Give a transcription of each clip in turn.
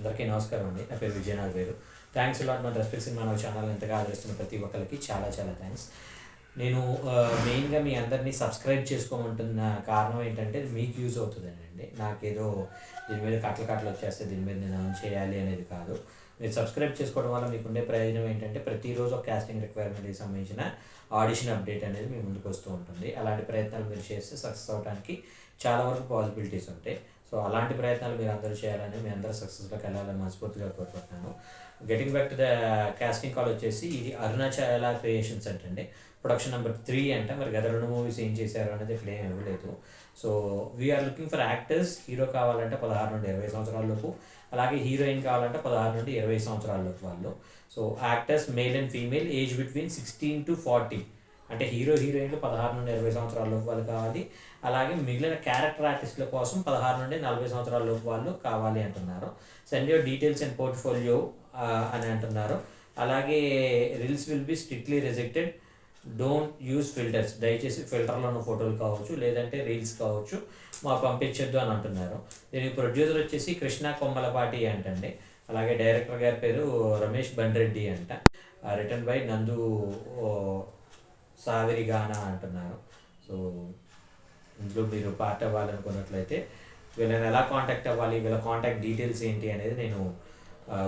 అందరికీ నమస్కారం అండి. నా పేరు విజయ్. నా పేరు థ్యాంక్స్ లాట్ మన రెస్పెక్ట్ సినిమా ఛానల్ ఎంతగా ఆదరిస్తున్న ప్రతి ఒక్కరికి చాలా చాలా థ్యాంక్స్. నేను మెయిన్గా మీ అందరినీ సబ్స్క్రైబ్ చేసుకోమంటున్న కారణం ఏంటంటే మీకు యూజ్ అవుతుందని అండి. నాకేదో దీని మీద కట్టలు వచ్చేస్తే దీని మీద నేను ఆన్ చేయాలి అనేది కాదు. మీరు సబ్స్క్రైబ్ చేసుకోవడం వల్ల మీకు ఉండే ప్రయోజనం ఏంటంటే ప్రతిరోజు ఒక కాస్టింగ్ రిక్వైర్మెంట్కి సంబంధించిన ఆడిషన్ అప్డేట్ అనేది మీ ముందుకు వస్తూ ఉంటుంది. అలాంటి ప్రయత్నాలు మీరు చేస్తే సక్సెస్ అవ్వడానికి చాలా వరకు పాసిబిలిటీస్ ఉంటాయి. సో అలాంటి ప్రయత్నాలు మీరు అందరూ చేయాలని, మీ అందరూ సక్సెస్లోకి వెళ్ళాలని మనస్ఫూర్తిగా కోరుకుంటున్నాను. Getting back to the casting call వచ్చేసి ఇది అరుణాచల క్రియేషన్స్ అంటండి. ప్రొడక్షన్ నెంబర్ 3 అంట. మరి గత 2 మూవీస్ ఏం చేశారు అనేది ఇక్కడ ఏం ఇవ్వలేదు. So we are looking for actors. Hero కావాలంటే 16 నుండి 20 సంవత్సరాల లోపు, అలాగే హీరోయిన్ కావాలంటే 16 నుండి 20 సంవత్సరాల లోపు వాళ్ళు. So actors male and female, age between 16 to 40. అంటే హీరోయిన్లు 16 నుండి 20 సంవత్సరాల లోపు వాళ్ళు కావాలి. అలాగే మిగిలిన క్యారెక్టర్ ఆర్టిస్టుల కోసం 16 నుండి 40 సంవత్సరాల లోపు వాళ్ళు కావాలి అంటున్నారు. Send your details and portfolio అని అంటున్నారు. అలాగే reels will be strictly rejected. Don't use filters. దయచేసి ఫిల్టర్లో ఉన్న ఫోటోలు కావచ్చు, లేదంటే రీల్స్ కావచ్చు, మాకు పంపించొద్దు అని అంటున్నారు. దీనికి ప్రొడ్యూసర్ వచ్చేసి కృష్ణ కొమ్మలపాటి అంటండి. అలాగే డైరెక్టర్ గారి పేరు రమేష్ బండ్రెడ్డి అంట. రిటర్న్ బై నందు సావిరిగానా అంటున్నారు. సో ఇందులో మీరు పార్ట్ అవ్వాలనుకున్నట్లయితే వీళ్ళని ఎలా కాంటాక్ట్ అవ్వాలి, వీళ్ళ కాంటాక్ట్ డీటెయిల్స్ ఏంటి అనేది నేను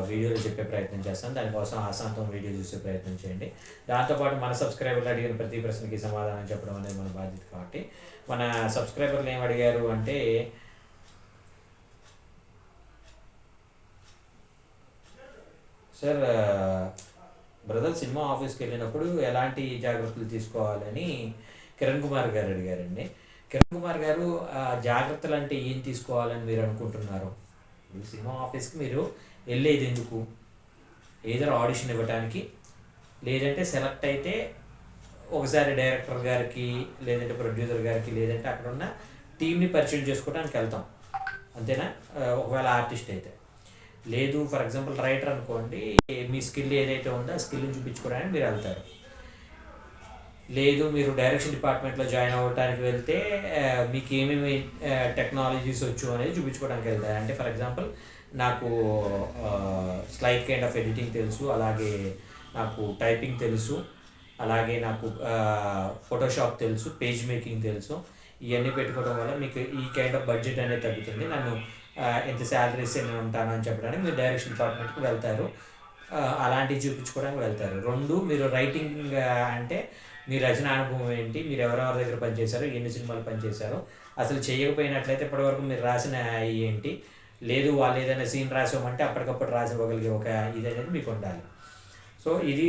వీడియోలో చెప్పే ప్రయత్నం చేస్తాను. దానికోసం ఆశాంతం వీడియో చూసే ప్రయత్నం చేయండి. దాంతోపాటు మన సబ్స్క్రైబర్లు అడిగిన ప్రతి ప్రశ్నకి సమాధానం చెప్పడం అనేది మన బాధ్యత. కాబట్టి మన సబ్స్క్రైబర్లు ఏం అడిగారు అంటే, సార్ బ్రదర్ సినిమా ఆఫీస్కి వెళ్ళినప్పుడు ఎలాంటి జాగ్రత్తలు తీసుకోవాలని కిరణ్ కుమార్ గారు అడిగారండి. కిరణ్ కుమార్ గారు జాగ్రత్తలు అంటే ఏం తీసుకోవాలని మీరు అనుకుంటున్నారు? సినిమా ఆఫీస్కి మీరు వెళ్ళేది ఎందుకు? ఏదో ఆడిషన్ ఇవ్వడానికి, లేదంటే సెలెక్ట్ అయితే ఒకసారి డైరెక్టర్ గారికి, లేదంటే ప్రొడ్యూసర్ గారికి, లేదంటే అక్కడ ఉన్న టీంని పరిచయం చేసుకోవడానికి వెళ్తాం, అంతేనా? ఒకవేళ ఆర్టిస్ట్ అయితే. లేదు ఫర్ ఎగ్జాంపుల్ రైటర్ అనుకోండి, మీ స్కిల్ ఏదైతే ఉందో ఆ స్కిల్ని చూపించుకోవడానికి మీరు వెళ్తారు. లేదు మీరు డైరెక్షన్ డిపార్ట్మెంట్లో జాయిన్ అవ్వడానికి వెళ్తే మీకు ఏమేమి టెక్నాలజీస్ వచ్చు అనేది చూపించుకోవడానికి వెళ్తారు. అంటే ఫర్ ఎగ్జాంపుల్ నాకు స్లైడ్ కైండ్ ఆఫ్ ఎడిటింగ్ తెలుసు, అలాగే నాకు టైపింగ్ తెలుసు, అలాగే నాకు ఫోటోషాప్ తెలుసు, పేజ్ మేకింగ్ తెలుసు. ఇవన్నీ పెట్టుకోవడం వల్ల మీకు ఈ కైండ్ ఆఫ్ బడ్జెట్ అనేది తగ్గుతుంది. నన్ను ఎంత శాలరీస్ నేను ఉంటాను అని చెప్పడానికి మీరు డైరెక్షన్ డిపార్ట్మెంట్కి వెళ్తారు. అలాంటివి చూపించుకోవడానికి వెళ్తారు. 2 మీరు రైటింగ్ అంటే మీ రచన అనుభవం ఏంటి, మీరు ఎవరెవరి దగ్గర పనిచేశారు, ఎన్ని సినిమాలు పనిచేశారు, అసలు చేయకపోయినట్లయితే ఇప్పటివరకు మీరు రాసిన ఏంటి, లేదు వాళ్ళు ఏదైనా సీన్ రాసామంటే అప్పటికప్పుడు రాసి ఇవ్వగలిగే ఒక ఇది అనేది మీకు ఉండాలి. సో ఇది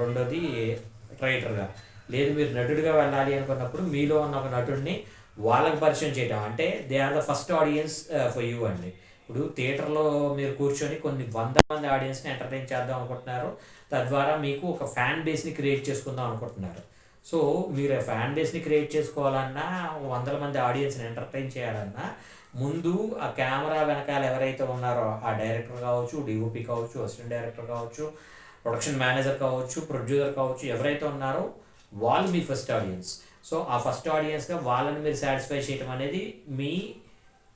రెండోది రైటర్గా. లేదు మీరు నటుడిగా వెళ్ళాలి అనుకున్నప్పుడు మీలో ఉన్న ఒక నటుడిని వాళ్ళకి పరిచయం చేయడం. అంటే they are the first audience for you అండి. ఇప్పుడు థియేటర్లో మీరు కూర్చొని కొన్ని 100 మంది ఆడియన్స్ని ఎంటర్టైన్ చేద్దాం అనుకుంటున్నారు. తద్వారా మీకు ఒక ఫ్యాన్ బేస్ని క్రియేట్ చేసుకుందాం అనుకుంటున్నారు. సో మీరు ఫ్యాన్ బేస్ని క్రియేట్ చేసుకోవాలన్నా, 100 మంది ఆడియన్స్ని ఎంటర్టైన్ చేయాలన్నా, ముందు ఆ కెమెరా వెనకాల ఎవరైతే ఉన్నారో ఆ డైరెక్టర్ కావచ్చు, డిఓపి కావచ్చు, అసిస్టెంట్ డైరెక్టర్ కావచ్చు, ప్రొడక్షన్ మేనేజర్ కావచ్చు, ప్రొడ్యూసర్ కావచ్చు, ఎవరైతే ఉన్నారో వాళ్ళు మీ ఫస్ట్ ఆడియన్స్. సో ఆ ఫస్ట్ ఆడియన్స్గా వాళ్ళని మీరు సాటిస్ఫై చేయడం అనేది మీ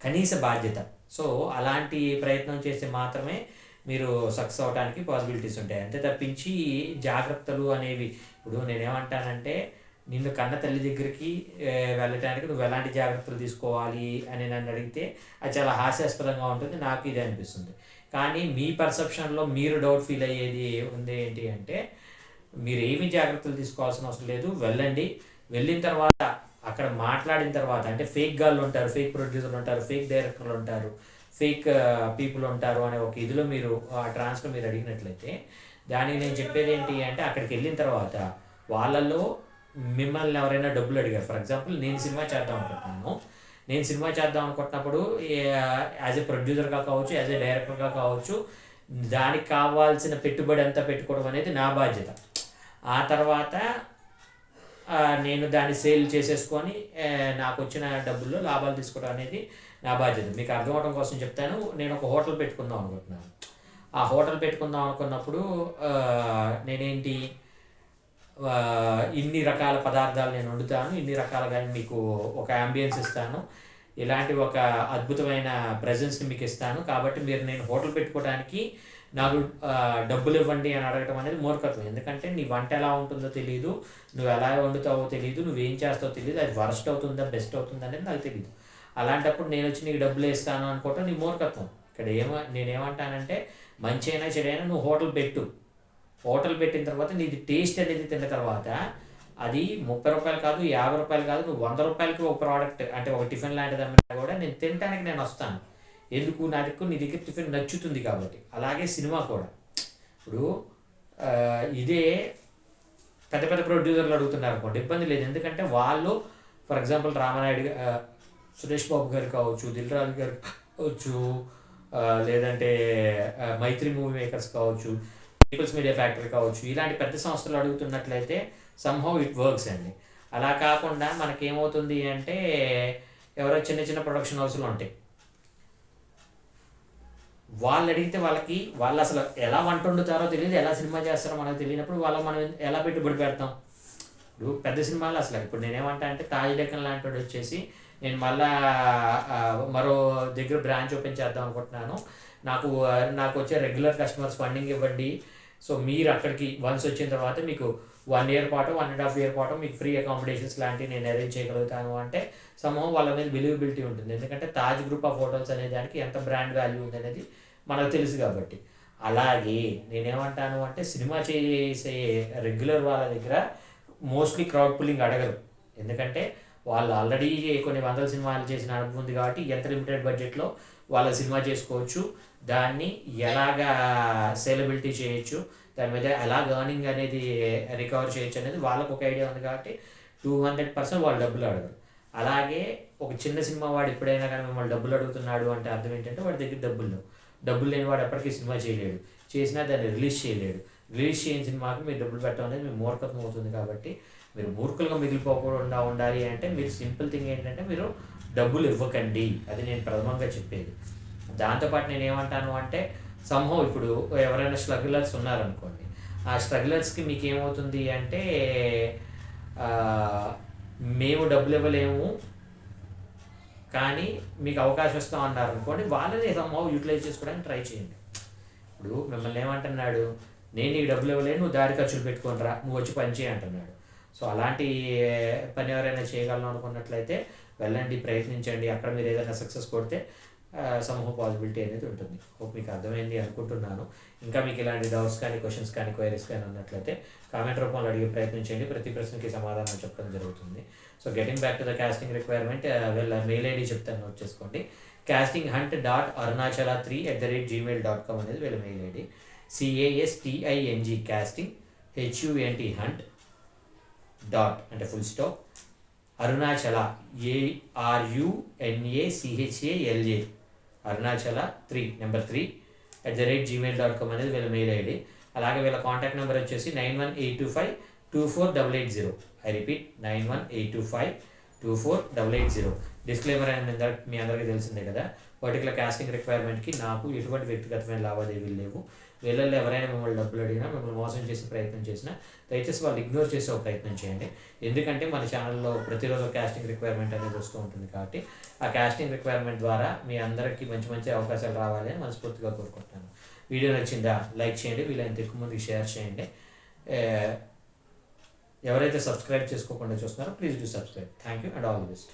కనీస బాధ్యత. సో అలాంటి ప్రయత్నం చేస్తే మాత్రమే మీరు సక్సెస్ అవ్వడానికి పాసిబిలిటీస్ ఉంటాయి. అంతే తప్పించి జాగ్రత్తలు అనేవి, ఇప్పుడు నేనేమంటానంటే, నిన్ను కన్న తల్లి దగ్గరికి వెళ్ళటానికి నువ్వు ఎలాంటి జాగ్రత్తలు తీసుకోవాలి అని నన్ను అడిగితే అది చాలా హాస్యాస్పదంగా ఉంటుంది. నాకు ఇది అనిపిస్తుంది. కానీ మీ పర్సెప్షన్లో మీరు డౌట్ ఫీల్ అయ్యేది ఉంది ఏంటి అంటే, మీరు ఏమీ జాగ్రత్తలు తీసుకోవాల్సిన అవసరం లేదు. వెళ్ళండి. వెళ్ళిన తర్వాత అక్కడ మాట్లాడిన తర్వాత, అంటే ఫేక్ గాళ్ళు ఉంటారు, ఫేక్ ప్రొడ్యూసర్లు ఉంటారు, ఫేక్ డైరెక్టర్లు ఉంటారు, ఫేక్ పీపుల్ ఉంటారు అనే ఒక ఇదిలో మీరు ఆ ట్రాన్స్లో మీరు అడిగినట్లయితే, దానికి నేను చెప్పేది ఏంటి అంటే, అక్కడికి వెళ్ళిన తర్వాత వాళ్ళల్లో మిమ్మల్ని ఎవరైనా డబ్బులు అడిగారు. ఫర్ ఎగ్జాంపుల్ నేను సినిమా చేద్దాం అనుకుంటున్నాను. నేను సినిమా చేద్దాం అనుకుంటున్నప్పుడు యాజ్ ఏ ప్రొడ్యూసర్గా కావచ్చు, యాజ్ ఏ డైరెక్టర్గా కావచ్చు, దానికి కావాల్సిన పెట్టుబడి అంతా పెట్టుకోవడం అనేది నా బాధ్యత. ఆ తర్వాత నేను దాన్ని సేల్ చేసేసుకొని నాకు వచ్చిన డబ్బుల్లో లాభాలు తీసుకోవడం అనేది నా బాధ్యత. మీకు అర్థం అవడం కోసం చెప్తాను. నేను ఒక హోటల్ పెట్టుకుందాం అనుకుంటున్నాను. ఆ హోటల్ పెట్టుకుందాం అనుకున్నప్పుడు నేనేంటి, ఇన్ని రకాల పదార్థాలు నేను వండుతాను, ఇన్ని రకాలుగా మీకు ఒక అంబియన్స్ ఇస్తాను, ఇలాంటి ఒక అద్భుతమైన ప్రెజెన్స్ని మీకు ఇస్తాను. కాబట్టి మీరు నేను హోటల్ పెట్టుకోవడానికి నాకు డబ్బులు ఇవ్వండి అని అడగటం అనేది మూర్ఖత్వం. ఎందుకంటే నీ వంట ఎలా ఉంటుందో తెలియదు, నువ్వు ఎలా వండుతావో తెలియదు, నువ్వేం చేస్తావో తెలియదు, అది వర్స్ట్ అవుతుందా బెస్ట్ అవుతుందా అనేది నాకు తెలియదు. అలాంటప్పుడు నేను వచ్చి నీకు డబ్బులు వేస్తాను అనుకోవటం నీ మూర్ఖత్వం. ఇక్కడ నేనేమంటానంటే మంచి అయినా చెడైనా నువ్వు హోటల్ పెట్టు. హోటల్ పెట్టిన తర్వాత నీది టేస్ట్ అనేది తిన్న తర్వాత అది 30 రూపాయలు కాదు, 50 రూపాయలు కాదు, నువ్వు 100 రూపాయలకి ఒక ప్రోడక్ట్ అంటే ఒక టిఫిన్ లాంటిది అమ్మినా కూడా నేను తినడానికి నేను వస్తాను. ఎందుకు నా దగ్గర నీ దగ్గర టిఫిన్ నచ్చుతుంది కాబట్టి. అలాగే సినిమా కూడా ఇప్పుడు ఇదే పెద్ద పెద్ద ప్రొడ్యూసర్లు అడుగుతున్నారు అనుకోండి, ఇబ్బంది లేదు. ఎందుకంటే వాళ్ళు ఫర్ ఎగ్జాంపుల్ రామానాయుడు సురేష్ బాబు గారు కావచ్చు, దిల్ రాజు గారు కావచ్చు, లేదంటే మైత్రి మూవీ మేకర్స్ కావచ్చు, పీపుల్స్ మీడియా ఫ్యాక్టరీ కావచ్చు, ఇలాంటి పెద్ద సంస్థలు అడుగుతున్నట్లయితే సమ్హౌ ఇట్ వర్క్స్ అండి. అలా కాకుండా మనకేమవుతుంది అంటే ఎవరో చిన్న చిన్న ప్రొడక్షన్ హౌస్లు ఉంటాయి, వాళ్ళు అడిగితే వాళ్ళు అసలు ఎలా వంట వండుతారో తెలియదు, ఎలా సినిమా చేస్తారో మనకు తెలియనప్పుడు మనం ఎలా పెట్టుబడి పెడతాం? ఇప్పుడు పెద్ద సినిమాలు అసలు ఇప్పుడు నేనేమంటా అంటే తాజ్ డెక్కన్ లాంటి వాడు వచ్చేసి నేను మళ్ళా మరో దగ్గర బ్రాంచ్ ఓపెన్ చేద్దాం అనుకుంటున్నాను, నాకు వచ్చే రెగ్యులర్ కస్టమర్స్ ఫండింగ్ ఇవ్వండి, సో మీరు అక్కడికి వన్స్ వచ్చిన తర్వాత మీకు 1 year పాటు 1.5 year పాటు మీకు ఫ్రీ అకామిడేషన్స్ లాంటివి నేను అరేంజ్ చేయగలుగుతాను అంటే సమూహం వాళ్ళ మీద బిలీవబిలిటీ ఉంటుంది. ఎందుకంటే తాజ్ గ్రూప్ ఆఫ్ హోటల్స్ అనే దానికి ఎంత బ్రాండ్ వాల్యూ ఉంది అనేది మనకు తెలుసు కాబట్టి. అలాగే నేనేమంటాను అంటే సినిమా చేసే రెగ్యులర్ వాళ్ళ దగ్గర మోస్ట్లీ క్రౌడ్ పుల్లింగ్ అడగరు. ఎందుకంటే వాళ్ళు ఆల్రెడీ కొన్ని వందల సినిమాలు చేసిన అనుభవం ఉంది కాబట్టి ఎంత లిమిటెడ్ బడ్జెట్లో వాళ్ళ సినిమా చేసుకోవచ్చు, దాన్ని ఎలాగా సేలబిలిటీ చేయొచ్చు, దాని మీద ఎలా ఎర్నింగ్ అనేది రికవర్ చేయొచ్చు అనేది వాళ్ళకు ఒక ఐడియా ఉంది కాబట్టి 200% వాళ్ళు డబ్బులు అడగరు. అలాగే ఒక చిన్న సినిమా వాడు ఎప్పుడైనా కానీ మిమ్మల్ని డబ్బులు అడుగుతున్నాడు అంటే అర్థం ఏంటంటే వాడి దగ్గర డబ్బులు లేని వాడు ఎప్పటికీ సినిమా చేయలేడు, చేసినా దాన్ని రిలీజ్ చేయలేడు. రిలీజ్ చేయని సినిమాకి మీరు డబ్బులు పెట్టడం అనేది మీ మూర్ఖత్వం అవుతుంది. కాబట్టి మీరు మూర్ఖులుగా మిగిలిపోకుండా ఉండాలి అంటే మీరు సింపుల్ థింగ్ ఏంటంటే మీరు డబ్బులు ఇవ్వకండి, అది నేను ప్రథమంగా చెప్పేది. దాంతోపాటు నేను ఏమంటాను అంటే సంహో ఇప్పుడు ఎవరైనా స్ట్రగులర్స్ ఉన్నారనుకోండి, ఆ స్ట్రగులర్స్కి మీకు ఏమవుతుంది అంటే మేము డబ్బులు ఇవ్వలేము కానీ మీకు అవకాశం ఇస్తాం అన్నారు అనుకోండి, వాళ్ళని సంహో యూటిలైజ్ చేసుకోవడానికి ట్రై చేయండి. ఇప్పుడు మిమ్మల్ని ఏమంటున్నాడు, నేను నీకు డబ్బులు ఇవ్వలేను, నువ్వు దారి ఖర్చులు పెట్టుకొని నువ్వు వచ్చి పని చేయి అంటున్నాడు. సో అలాంటి పని ఎవరైనా చేయగలను అనుకున్నట్లయితే వెళ్ళండి, ప్రయత్నించండి. అక్కడ మీరు ఏదైనా సక్సెస్ కొడితే సమూహ పాసిబిలిటీ అనేది ఉంటుంది. హోప్ మీకు అర్థమైంది అనుకుంటున్నాను. ఇంకా మీకు ఇలాంటి డౌట్స్ కానీ క్వశ్చన్స్ కానీ క్వైరీస్ కానీ ఉన్నట్లయితే కామెంట్ రూపంలో అడిగే ప్రయత్నించండి. ప్రతి ప్రశ్నకి సమాధానం చెప్పడం జరుగుతుంది. So getting back to the casting requirement, వీళ్ళ మెయిల్ ఐడి చెప్తాను, నోట్ చేసుకోండి. castinghunt.arunachala3@gmail.com అనేది వీళ్ళ mail ID. CASTING casting HUNT hunt dot అంటే full stop Arunachala ARUNACHALA Arunachala 3 అనేది వీళ్ళ మెయిల్ ఐడి. అలాగే వీళ్ళ కాంటాక్ట్ నెంబర్ వచ్చేసి 9182524880. I repeat 9182524880. డిస్క్లైమర్ అనేది మీ అందరికీ తెలిసిందే కదా. పర్టికులర్ కాస్టింగ్ రిక్వైర్మెంట్కి నాకు ఎటువంటి వ్యక్తిగతమైన లావాదేవీలు లేవు. వీళ్ళల్లో ఎవరైనా మిమ్మల్ని డబ్బులు అడిగినా, మిమ్మల్ని మోసం చేసే ప్రయత్నం చేసినా దయచేసి వాళ్ళు ఇగ్నోర్ చేసే ఒక ప్రయత్నం చేయండి. ఎందుకంటే మన ఛానల్లో ప్రతిరోజు కాస్టింగ్ రిక్వైర్మెంట్ అనేది వస్తూ ఉంటుంది కాబట్టి ఆ కాస్టింగ్ రిక్వైర్మెంట్ ద్వారా మీ అందరికీ మంచి మంచి అవకాశాలు రావాలి అని మనస్ఫూర్తిగా కోరుకుంటున్నాను. వీడియో నచ్చిందా లైక్ చేయండి, వీళ్ళంత ఎక్కువ మందికి షేర్ చేయండి. ఎవరైతే సబ్స్క్రైబ్ చేసుకోకుండా చూస్తున్నారో please do subscribe. Thank you and all the best.